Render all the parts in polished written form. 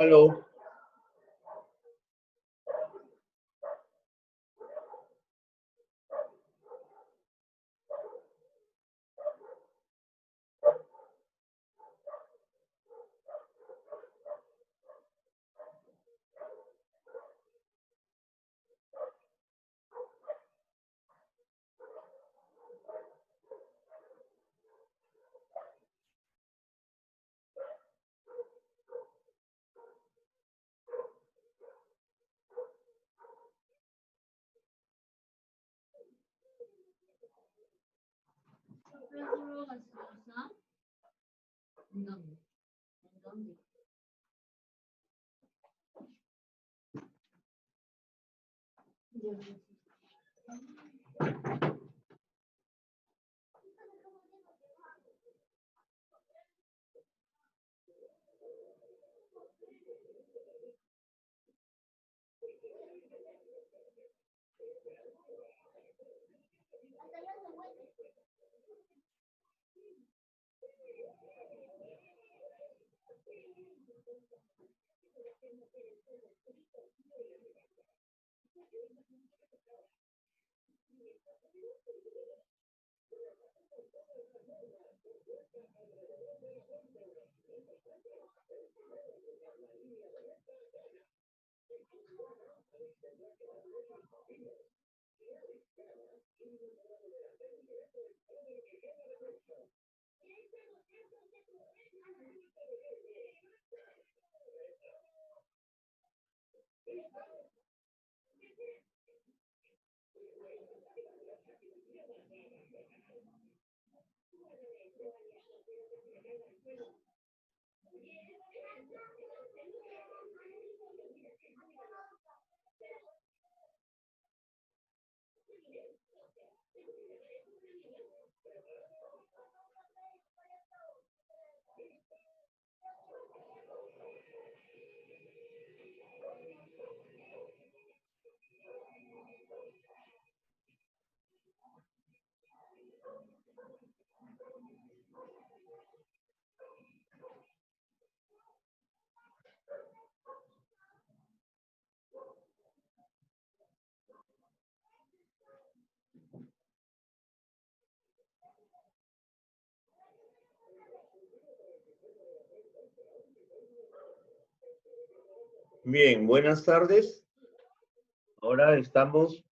Aló. Bien, buenas tardes. Ahora estamos,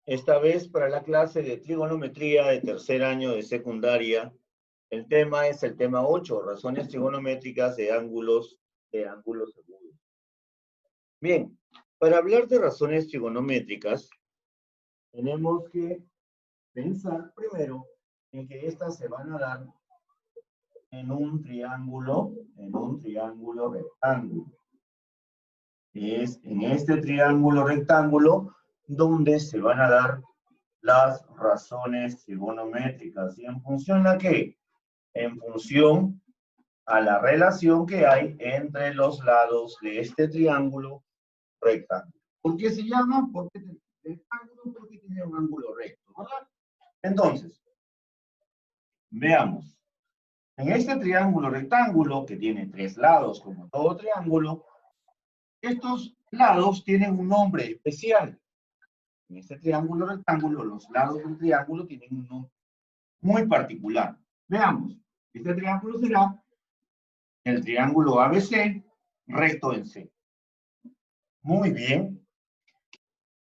esta vez para la clase de trigonometría de tercer año de secundaria, El tema es el tema 8, razones trigonométricas de ángulos agudos. Bien, para hablar de razones trigonométricas, tenemos que pensar primero en que estas se van a dar en un triángulo rectángulo. Es en este triángulo rectángulo donde se van a dar las razones trigonométricas. ¿Y en función a qué? En función a la relación que hay entre los lados de este triángulo rectángulo. ¿Por qué se llama? Porque rectángulo, porque tiene un ángulo recto, ¿verdad? Entonces, veamos. En este triángulo rectángulo, que tiene 3 lados como todo triángulo, estos lados tienen un nombre especial. En este triángulo rectángulo, los lados del triángulo tienen un nombre muy particular. Veamos, este triángulo será el triángulo ABC recto en C. Muy bien.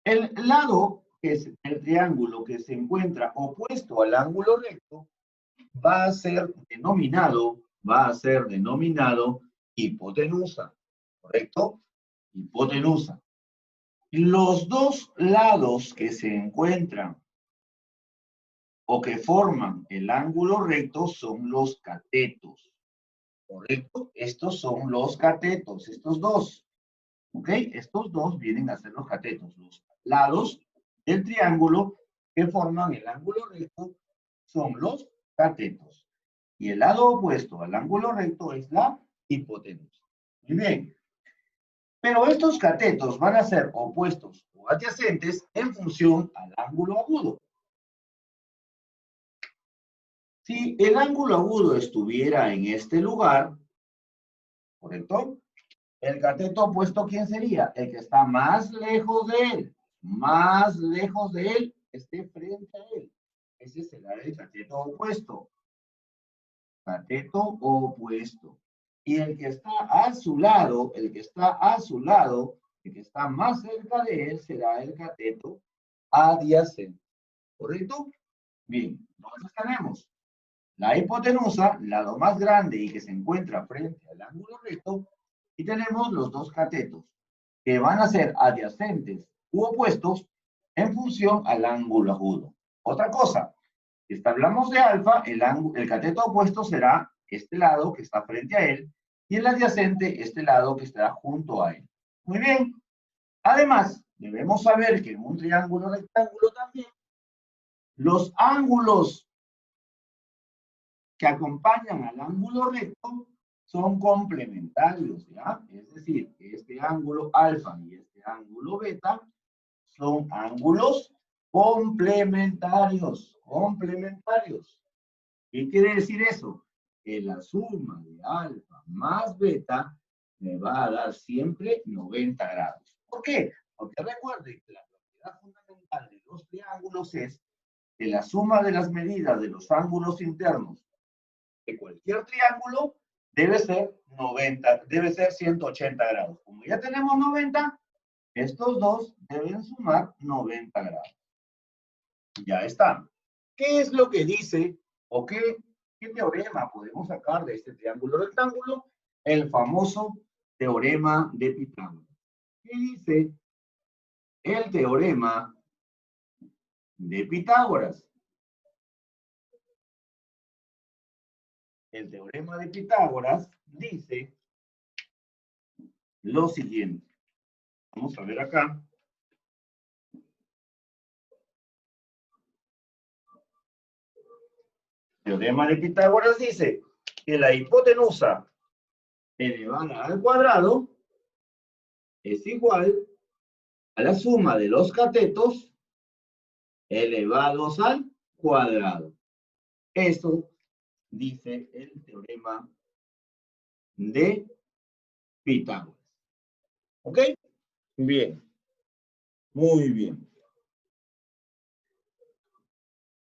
El lado que es el triángulo que se encuentra opuesto al ángulo recto va a ser denominado hipotenusa, ¿correcto? Hipotenusa. Los dos lados que se encuentran o que forman el ángulo recto son los catetos, ¿correcto? Estos son los catetos, estos dos, ¿ok? Estos dos vienen a ser los catetos, los lados del triángulo que forman el ángulo recto son los catetos. Y el lado opuesto al ángulo recto es la hipotenusa. Muy bien. Pero estos catetos van a ser opuestos o adyacentes en función al ángulo agudo. Si el ángulo agudo estuviera en este lugar, ¿correcto? El cateto opuesto, ¿quién sería? El que está más lejos de él. Más lejos de él, esté frente a él. Ese será el cateto opuesto. Cateto opuesto. Y el que está a su lado, el que está más cerca de él, será el cateto adyacente. ¿Correcto? Bien, entonces tenemos la hipotenusa, lado más grande y que se encuentra frente al ángulo recto, y tenemos los dos catetos, que van a ser adyacentes u opuestos en función al ángulo agudo. Otra cosa, si hablamos de alfa, el cateto opuesto será este lado que está frente a él, y el adyacente este lado que estará junto a él. Muy bien. Además, debemos saber que en un triángulo rectángulo también, los ángulos que acompañan al ángulo recto son complementarios, ¿ya? Es decir, este ángulo alfa y este ángulo beta son ángulos complementarios, complementarios. ¿Qué quiere decir eso? Que la suma de alfa más beta me va a dar siempre 90 grados. ¿Por qué? Porque recuerden que la propiedad fundamental de los triángulos es que la suma de las medidas de los ángulos internos de cualquier triángulo debe ser 180 grados. Como ya tenemos 90, estos dos deben sumar 90 grados. Ya está. ¿Qué es lo que dice o qué teorema podemos sacar de este triángulo rectángulo? El famoso teorema de Pitágoras. ¿Qué dice el teorema de Pitágoras? El teorema de Pitágoras dice lo siguiente. Vamos a ver acá. El teorema de Pitágoras dice que la hipotenusa elevada al cuadrado es igual a la suma de los catetos elevados al cuadrado. Eso dice el teorema de Pitágoras. ¿Ok? Bien. Muy bien.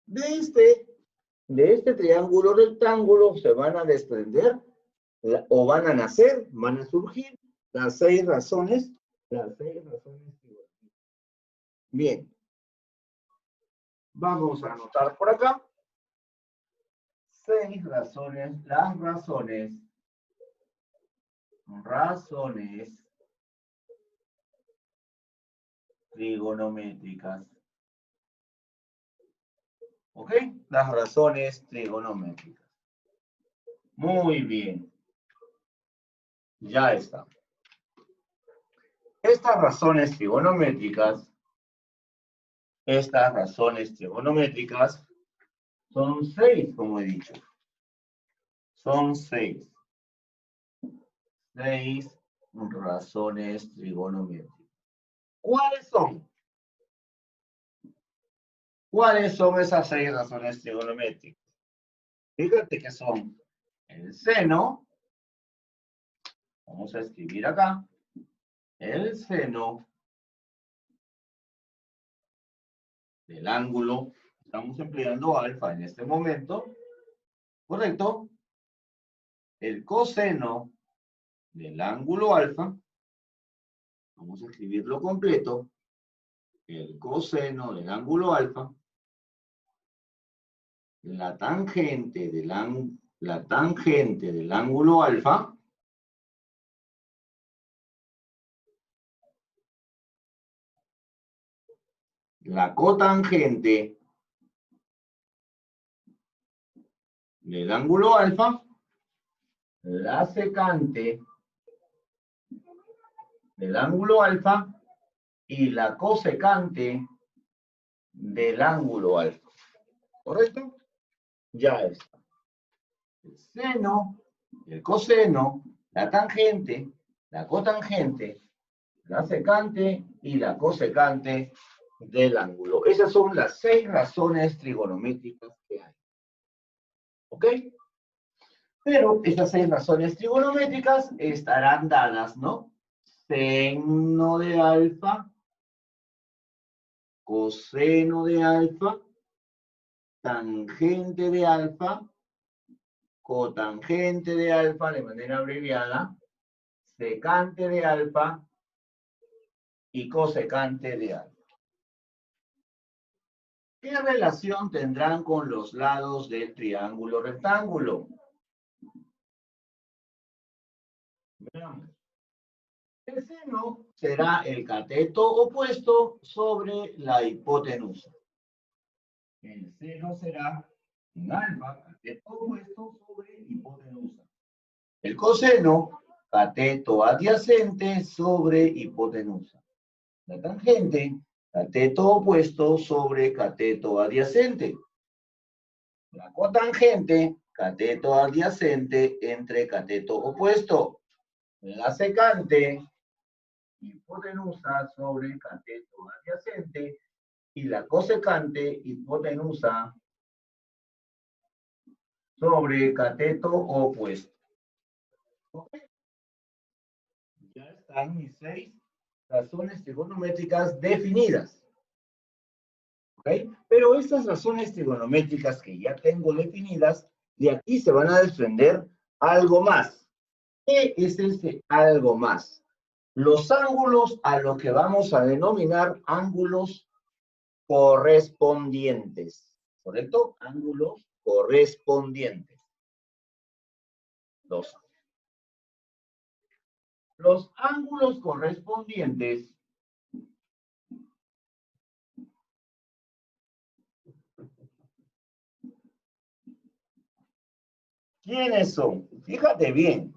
De este triángulo rectángulo se van a desprender o van a nacer, van a surgir las 6 razones. Bien. Vamos a anotar por acá. 6 razones, las razones trigonométricas. ¿Ok? Las razones trigonométricas. Muy bien. Ya está. Estas razones trigonométricas son 6, como he dicho. Son 6. 6 razones trigonométricas. ¿Cuáles son? ¿Cuáles son esas 6 razones trigonométricas? Fíjate que son el seno. Vamos a escribir acá. El seno del ángulo. Estamos empleando alfa en este momento. ¿Correcto? El coseno del ángulo alfa. Vamos a escribirlo completo. El coseno del ángulo alfa. La tangente del ángulo alfa. La cotangente del ángulo alfa. La secante del ángulo alfa y la cosecante del ángulo alfa. ¿Correcto? Ya está. El seno, el coseno, la tangente, la cotangente, la secante y la cosecante del ángulo. Esas son las 6 razones trigonométricas que hay. ¿Ok? Pero esas 6 razones trigonométricas estarán dadas, ¿no? Seno de alfa, coseno de alfa, tangente de alfa, cotangente de alfa de manera abreviada, secante de alfa y cosecante de alfa. ¿Qué relación tendrán con los lados del triángulo rectángulo? Veamos. El seno será el cateto opuesto sobre la hipotenusa. El seno será un alfa, cateto opuesto sobre hipotenusa. El coseno, cateto adyacente sobre hipotenusa. La tangente, cateto opuesto sobre cateto adyacente. La cotangente, cateto adyacente entre cateto opuesto. La secante, hipotenusa sobre cateto adyacente. Y la cosecante, hipotenusa sobre cateto opuesto. ¿Ok? Ya están mis 6 razones trigonométricas definidas. ¿Ok? Pero estas razones trigonométricas que ya tengo definidas, de aquí se van a desprender algo más. ¿Qué es ese algo más? Los ángulos a los que vamos a denominar ángulos correspondientes. ¿Correcto? Ángulos correspondientes. Los ángulos correspondientes ¿quiénes son? Fíjate bien.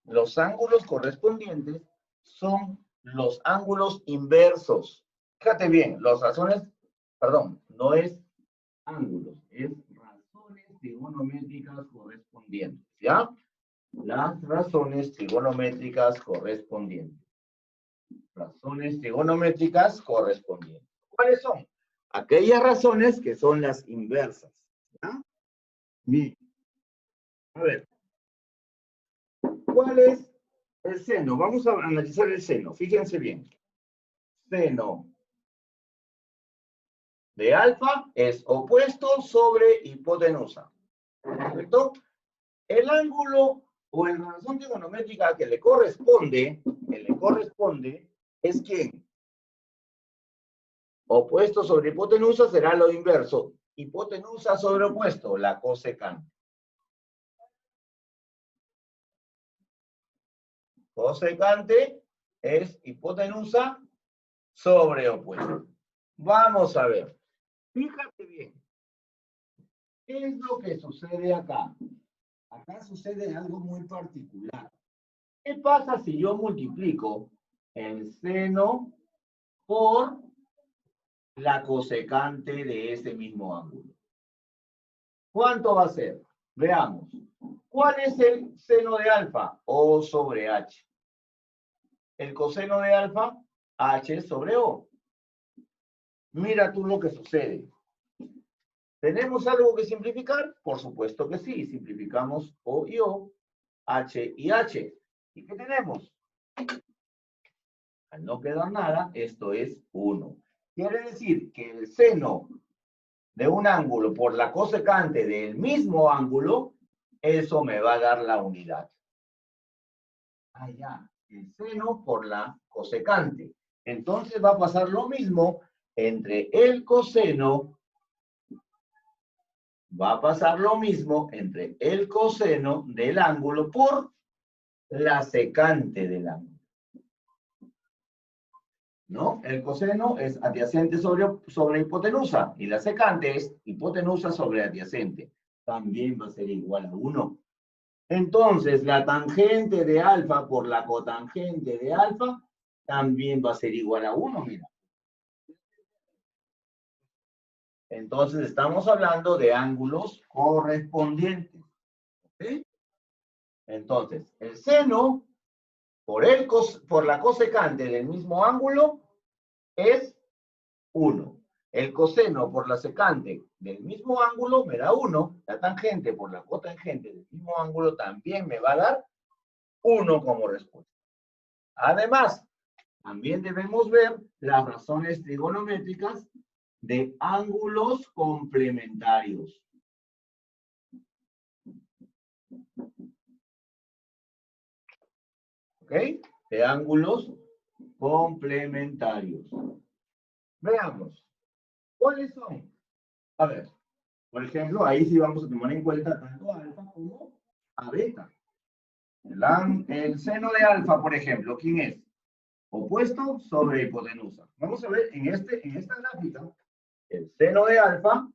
Los ángulos correspondientes son los ángulos inversos. Fíjate bien, no es ángulos, es razones trigonométricas correspondientes, ¿ya? Las razones trigonométricas correspondientes. Razones trigonométricas correspondientes. ¿Cuáles son? Aquellas razones que son las inversas, ¿ya? Bien. A ver. ¿Cuál es el seno? Vamos a analizar el seno. Fíjense bien. Seno de alfa es opuesto sobre hipotenusa. ¿Correcto? El ángulo o la razón trigonométrica que le corresponde, es ¿quién? Opuesto sobre hipotenusa será lo inverso. Hipotenusa sobre opuesto, la cosecante. Cosecante es hipotenusa sobre opuesto. Vamos a ver. Fíjate bien. ¿Qué es lo que sucede acá? Acá sucede algo muy particular. ¿Qué pasa si yo multiplico el seno por la cosecante de ese mismo ángulo? ¿Cuánto va a ser? Veamos. ¿Cuál es el seno de alfa? O sobre H. El coseno de alfa, H sobre O. Mira tú lo que sucede. ¿Tenemos algo que simplificar? Por supuesto que sí. Simplificamos O y O, H y H. ¿Y qué tenemos? Al no quedar nada, esto es 1. Quiere decir que el seno de un ángulo por la cosecante del mismo ángulo, eso me va a dar la unidad. Allá, el seno por la cosecante. Entonces va a pasar lo mismo entre el coseno, va a pasar lo mismo entre el coseno del ángulo por la secante del ángulo. ¿No? El coseno es adyacente sobre hipotenusa y la secante es hipotenusa sobre adyacente. También va a ser igual a 1. Entonces, la tangente de alfa por la cotangente de alfa también va a ser igual a 1, mira. Entonces, estamos hablando de ángulos correspondientes. ¿Sí? Entonces, el seno por la cosecante del mismo ángulo es 1. El coseno por la secante del mismo ángulo me da 1. La tangente por la cotangente del mismo ángulo también me va a dar 1 como respuesta. Además, también debemos ver las razones trigonométricas de ángulos complementarios. ¿Ok? De ángulos complementarios. Veamos. ¿Cuáles son? A ver, por ejemplo, ahí sí vamos a tomar en cuenta tanto alfa como a beta. El seno de alfa, por ejemplo, ¿quién es? Opuesto sobre hipotenusa. Vamos a ver en esta gráfica, el seno de alfa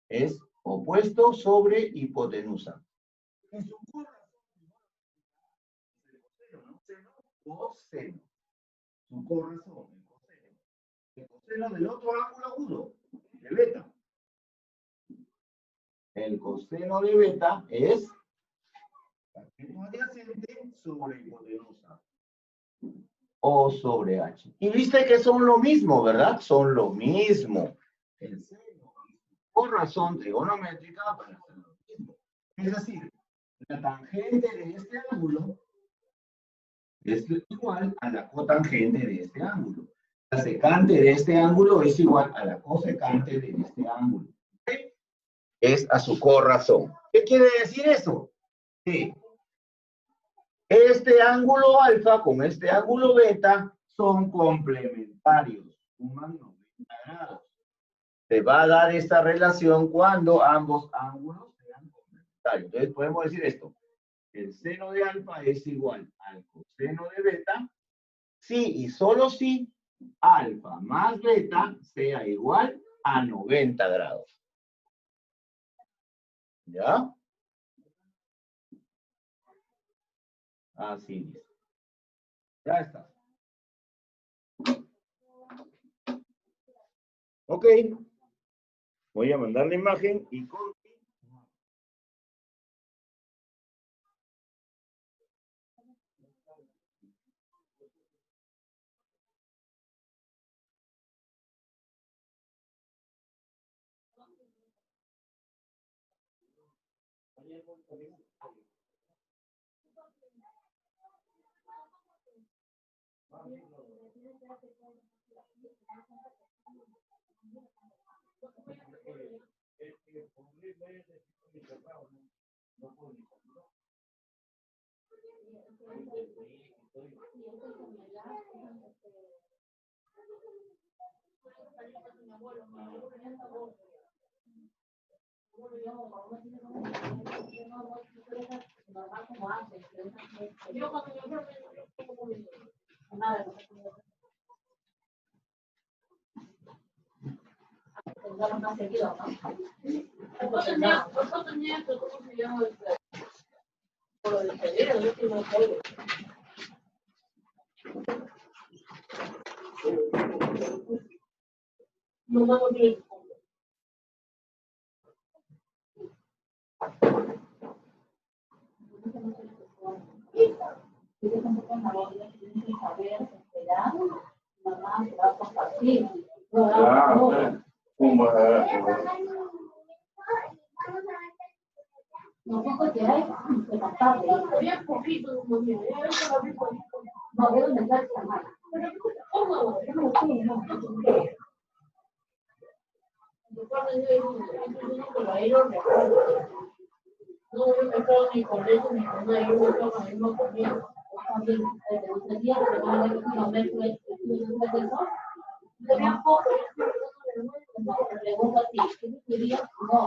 es opuesto sobre hipotenusa. En su coseno. Su corrazón, el coseno. El coseno del otro ángulo agudo, de beta. El coseno de beta es adyacente sobre hipotenusa. O sobre H. Y viste que son lo mismo, ¿verdad? Son lo mismo. El seno por razón trigonométrica van a ser lo mismo. Es decir, la tangente de este ángulo es igual a la cotangente de este ángulo. La secante de este ángulo es igual a la cosecante de este ángulo. ¿Okay? Es a su corrazón. ¿Qué quiere decir eso? Que este ángulo alfa con este ángulo beta son complementarios, suman 90 grados. Se va a dar esta relación cuando ambos ángulos sean complementarios. Entonces podemos decir esto. El seno de alfa es igual al coseno de beta si y solo si alfa más beta sea igual a 90 grados. ¿Ya? Así es. Ya está. Ok. Voy a mandar la imagen y con... Más seguido, ¿no? ¿Cómo se llama? Por lo de pedir el último juego. No vamos a ir. Nosotros que hay que pasar de había poquito no deben de estar mal. No he mezclado ni con leche ni con nada, yo mezclado con el mismo comida. También, el día que van a ver que no mezclo eso, tenía poco, me pregunto así, ¿qué quería? No.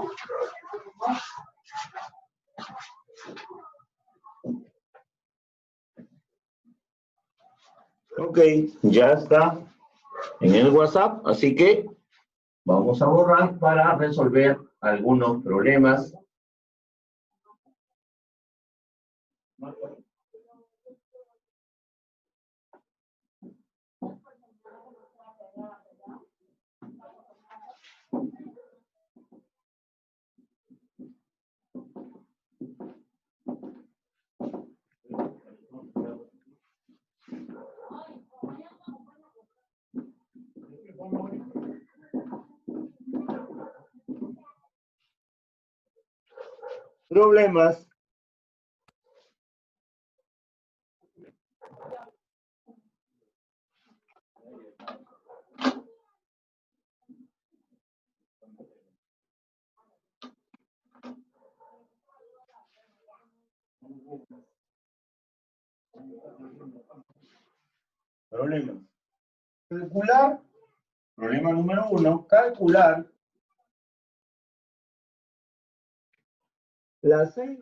Ok, ya está en el WhatsApp, así que vamos a borrar para resolver algunos problemas. Problemas. Problemas. Calcular, problema número 1, calcular las 6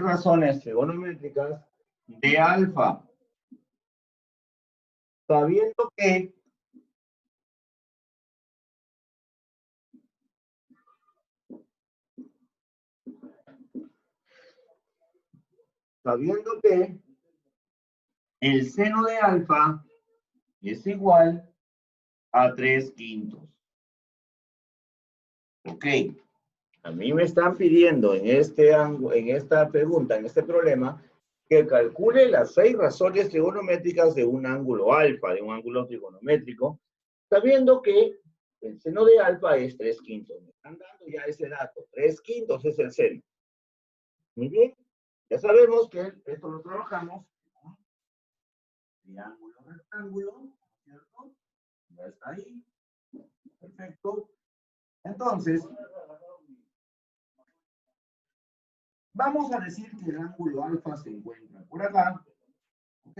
razones trigonométricas de alfa, sabiendo que el seno de alfa es igual a 3/5. Ok, a mí me están pidiendo en esta pregunta, en este problema, que calcule las 6 razones trigonométricas de un ángulo alfa, de un ángulo trigonométrico, sabiendo que el seno de alfa es 3/5. Me están dando ya ese dato, 3/5 es el seno. Muy bien, ya sabemos que esto lo trabajamos con triángulo rectángulo, ¿cierto? Ya está ahí. Perfecto. Entonces, vamos a decir que el ángulo alfa se encuentra por acá. ¿Ok?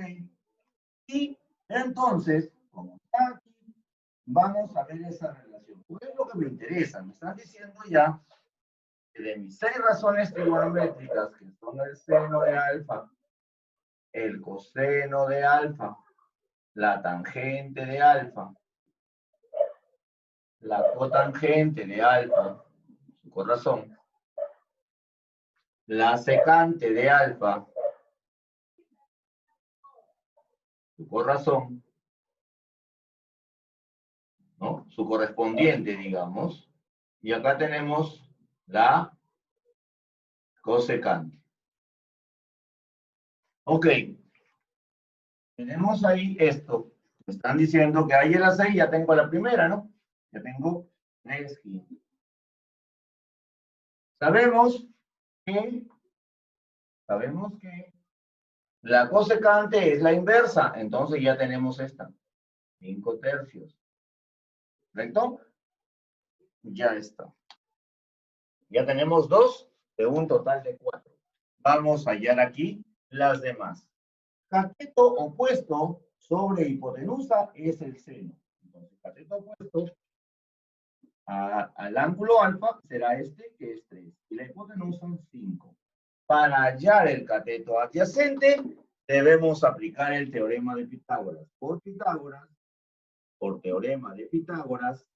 Y entonces, como está aquí, vamos a ver esa relación. ¿Qué es lo que me interesa? Me están diciendo ya que de mis 6 razones trigonométricas, que son el seno de alfa, el coseno de alfa, la tangente de alfa, la cotangente de alfa, con razón, la secante de alfa, con razón, ¿no? Su correspondiente, digamos, y acá tenemos la cosecante. Ok, tenemos ahí esto. Me están diciendo que ahí en la 6 ya tengo la primera, ¿no? Ya tengo 3/5. Sabemos que la cosecante es la inversa, entonces ya tenemos esta, 5/3. ¿Correcto? Ya está. Ya tenemos 2 de un total de 4. Vamos a hallar aquí las demás. Cateto opuesto sobre hipotenusa es el seno. Entonces, cateto opuesto al ángulo alfa será este, que es 3. Y la hipotenusa 5. Para hallar el cateto adyacente, debemos aplicar el teorema de Pitágoras. Por teorema de Pitágoras,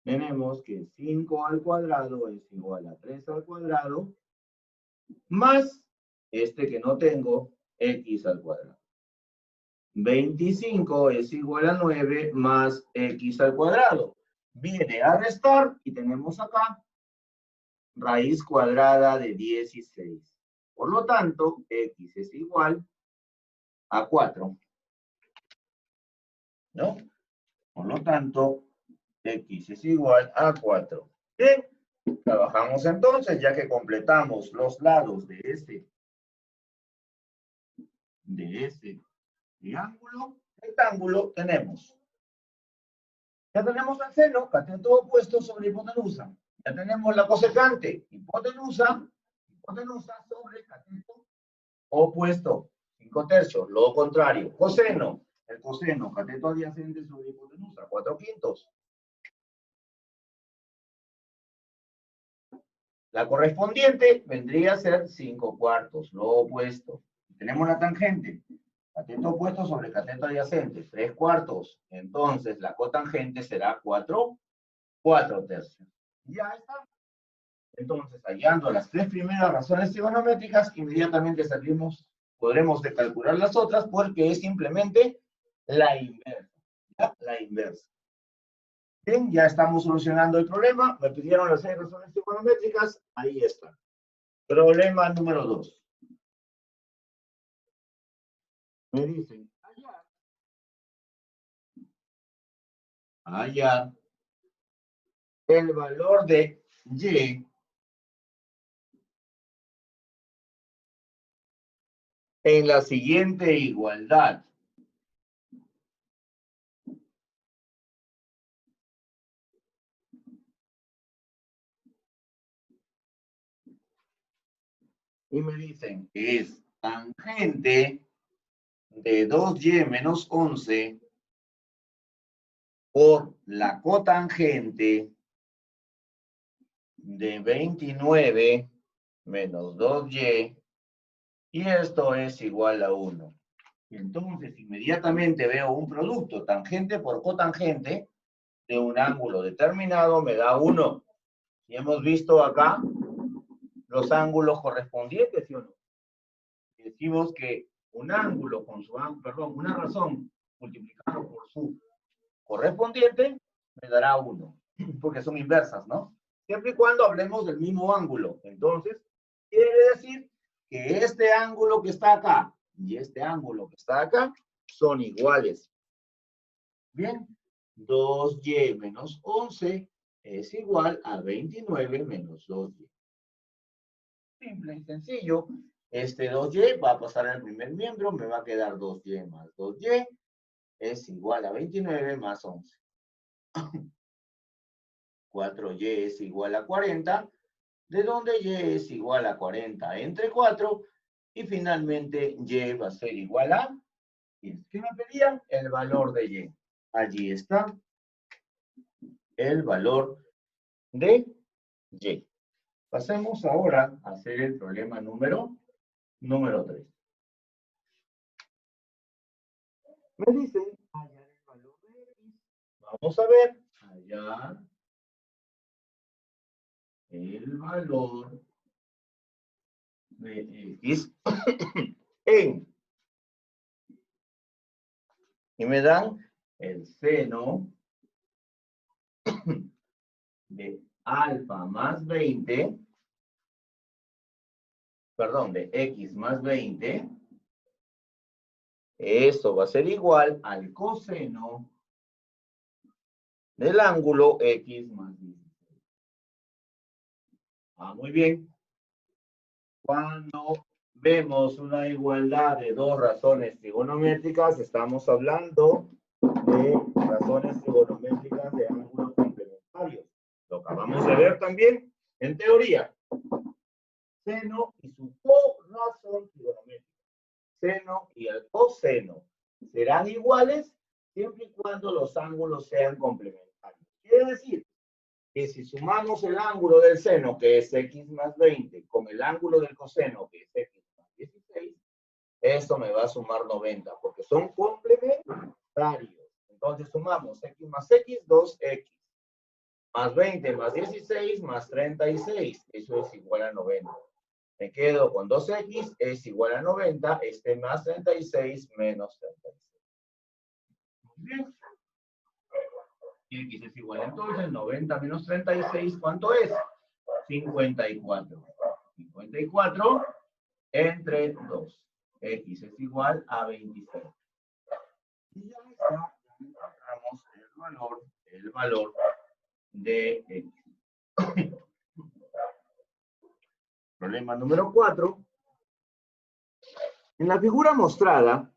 tenemos que 5 al cuadrado es igual a 3 al cuadrado, más este que no tengo, x al cuadrado. 25 es igual a 9 más x al cuadrado. Viene a restar y tenemos acá raíz cuadrada de 16. Por lo tanto, x es igual a 4. ¿No? Por lo tanto, x es igual a 4. Bien, trabajamos entonces, ya que completamos los lados de este triángulo, rectángulo, tenemos. Ya tenemos el seno, cateto opuesto sobre hipotenusa. Ya tenemos la cosecante, hipotenusa sobre cateto opuesto, 5/3, lo contrario. Coseno, el coseno, cateto adyacente sobre hipotenusa, 4/5. La correspondiente vendría a ser 5/4, lo opuesto. Tenemos la tangente, cateto opuesto sobre cateto adyacente, 3/4. Entonces, la cotangente será 4/3. Ya está. Entonces, hallando las 3 primeras razones trigonométricas, inmediatamente podremos calcular las otras porque es simplemente la inversa. ¿Ya? La inversa. Bien, ya estamos solucionando el problema. Me pidieron las 6 razones trigonométricas. Ahí está. Problema número 2. Me dicen, hallar el valor de y en la siguiente igualdad. Y me dicen que es tangente de 2y menos 11 por la cotangente de 29 menos 2y, y esto es igual a 1. Entonces, inmediatamente veo un producto tangente por cotangente de un ángulo determinado, me da 1. Y hemos visto acá los ángulos correspondientes, ¿sí o no? Decimos que un ángulo con su ángulo, perdón, una razón multiplicado por su correspondiente me dará 1, porque son inversas, ¿no? Siempre y cuando hablemos del mismo ángulo. Entonces, quiere decir que este ángulo que está acá y este ángulo que está acá son iguales. Bien, 2y menos 11 es igual a 29 menos 2y. Simple y sencillo. Este 2y va a pasar al primer miembro, me va a quedar 2y más 2y es igual a 29 más 11. 4y es igual a 40, de donde y es igual a 40 entre 4, y finalmente y va a ser igual a, ¿qué me pedían? El valor de y. Allí está el valor de y. Pasemos ahora a hacer el problema número 3. Me dicen hallar el valor de x. Vamos a ver, hallar el valor de x y me dan el seno de alfa más 20, perdón, de x más 20, eso va a ser igual al coseno del ángulo x más 16. Muy bien. Cuando vemos una igualdad de dos razones trigonométricas, estamos hablando de razones trigonométricas de ángulo Vamos a ver también, en teoría, seno y su corrazón trigonométrica. Seno y el coseno serán iguales siempre y cuando los ángulos sean complementarios. Quiere decir que si sumamos el ángulo del seno, que es x más 20, con el ángulo del coseno, que es x más 16, esto me va a sumar 90, porque son complementarios. Entonces sumamos x más x, 2x, más 20 más 16 más 36, eso es igual a 90. Me quedo con 2x es igual a 90, más 36 menos 36. Bien. X es igual entonces, 90 menos 36, ¿cuánto es? 54. 54 entre 2. X es igual a 26. Y ya está, ya encontramos el valor de X. Problema número 4. En la figura mostrada,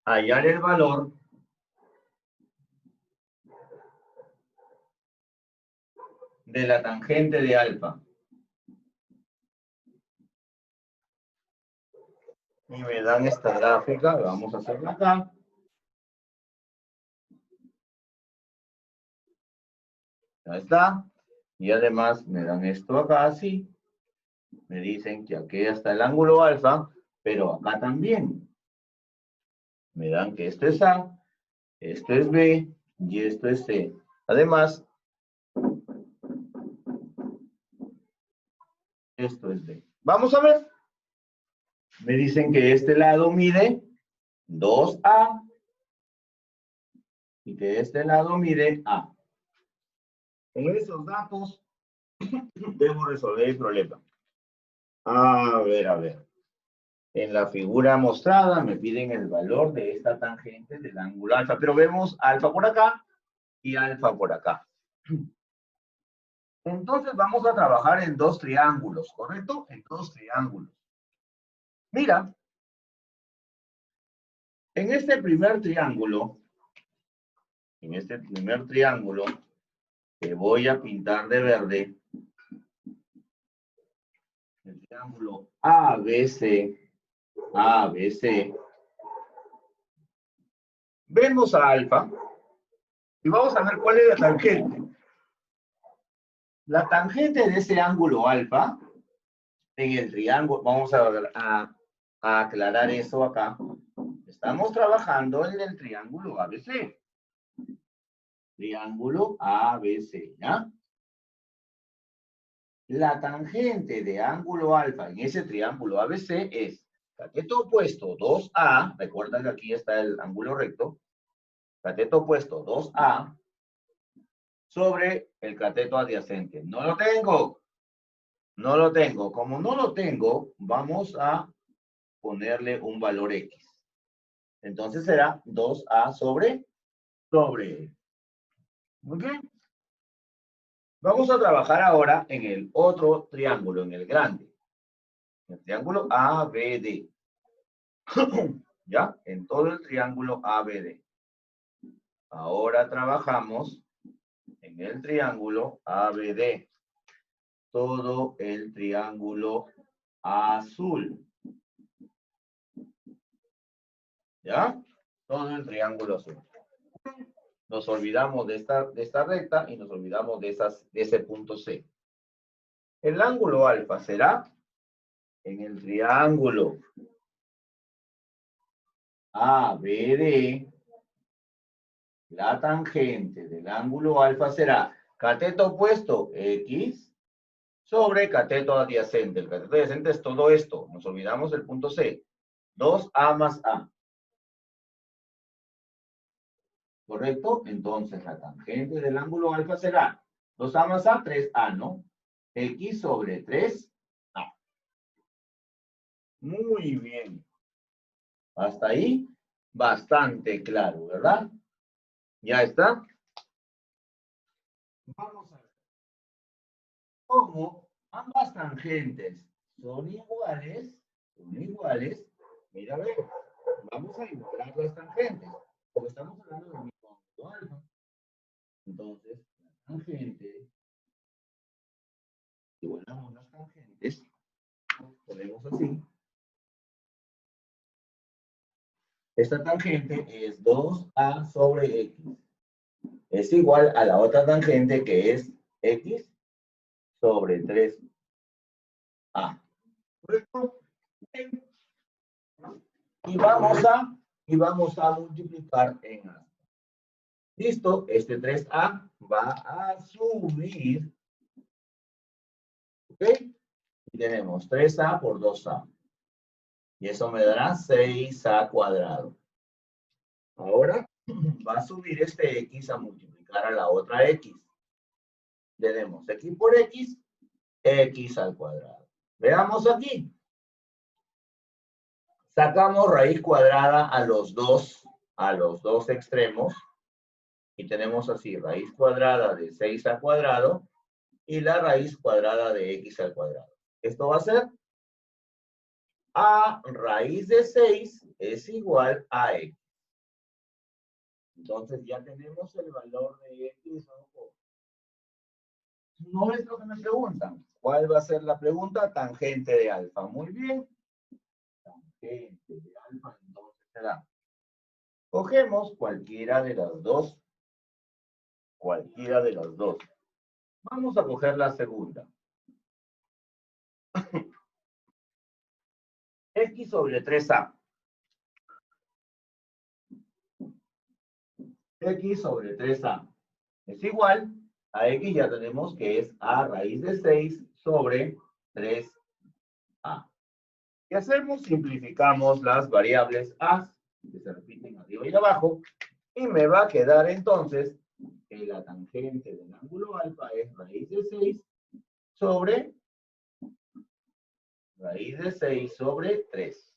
hallar el valor de la tangente de alfa. Y me dan esta gráfica, vamos a hacerla acá. Ya está. Y además me dan esto acá así. Me dicen que aquí está el ángulo alfa, pero acá también. Me dan que esto es A, esto es B y esto es C. Además, esto es B. Vamos a ver. Me dicen que este lado mide 2A y que este lado mide A. Con esos datos debo resolver el problema. A ver. En la figura mostrada me piden el valor de esta tangente del ángulo alfa, pero vemos alfa por acá y alfa por acá. Entonces vamos a trabajar en dos triángulos, ¿correcto? En dos triángulos. Mira, en este primer triángulo, que voy a pintar de verde, el triángulo ABC, vemos a alfa y vamos a ver cuál es la tangente. La tangente de ese ángulo alfa, en el triángulo, vamos a aclarar eso acá. Estamos trabajando en el triángulo ABC. Triángulo ABC, ¿ya? La tangente de ángulo alfa en ese triángulo ABC es cateto opuesto 2A, recuerda que aquí está el ángulo recto, cateto opuesto 2A sobre el cateto adyacente. No lo tengo. Como no lo tengo, vamos a ponerle un valor X. Entonces será 2A sobre. Muy bien. Vamos a trabajar ahora en el otro triángulo, en el grande. El triángulo ABD. ¿Ya? En todo el triángulo ABD. Ahora trabajamos en el triángulo ABD. Todo el triángulo azul. ¿Ya? Todo el triángulo azul. Nos olvidamos de esta recta y nos olvidamos de ese punto C. El ángulo alfa será en el triángulo ABD. La tangente del ángulo alfa será cateto opuesto X sobre cateto adyacente. El cateto adyacente es todo esto. Nos olvidamos del punto C. 2A más A. ¿Correcto? Entonces la tangente del ángulo alfa será 2A más A, 3A, ¿no? X sobre 3A. Muy bien. Hasta ahí, bastante claro, ¿verdad? ¿Ya está? Vamos a ver. ¿Cómo ambas tangentes son iguales, mira, ve, vamos a igualar las tangentes, porque estamos hablando del mismo ángulo alfa. Entonces, la tangente, igualamos las tangentes, ponemos así. Esta tangente es 2a sobre x. Es igual a la otra tangente que es x sobre 3a. ¿Correcto? Y vamos a multiplicar en a. Listo, este 3a va a subir. ¿Ok? Y tenemos 3a por 2a. Y eso me dará 6a cuadrado. Ahora va a subir este x a multiplicar a la otra x. Tenemos x por x, x al cuadrado. Veamos aquí. Sacamos raíz cuadrada a los dos extremos. Y tenemos así, raíz cuadrada de 6 al cuadrado y la raíz cuadrada de x al cuadrado. Esto va a ser a raíz de 6 es igual a x. Entonces ya tenemos el valor de x. No es lo que me preguntan. ¿Cuál va a ser la pregunta? Tangente de alfa. Muy bien. Tangente de alfa, entonces será. Cogemos cualquiera de las dos. Cualquiera de las dos. Vamos a coger la segunda. X sobre 3a. X sobre 3a. Es igual a x, ya tenemos que es a raíz de 6 sobre 3a. ¿Qué hacemos? Simplificamos las variables a, que se repiten arriba y abajo, y me va a quedar entonces que la tangente del ángulo alfa es raíz de 6 sobre raíz de 6 sobre 3.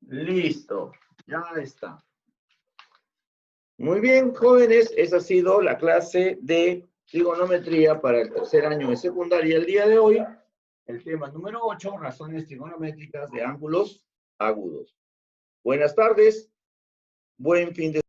Listo, ya está. Muy bien, jóvenes, esa ha sido la clase de trigonometría para el tercer año de secundaria el día de hoy. El tema número 8, razones trigonométricas de ángulos agudos. Buenas tardes, buen fin de semana.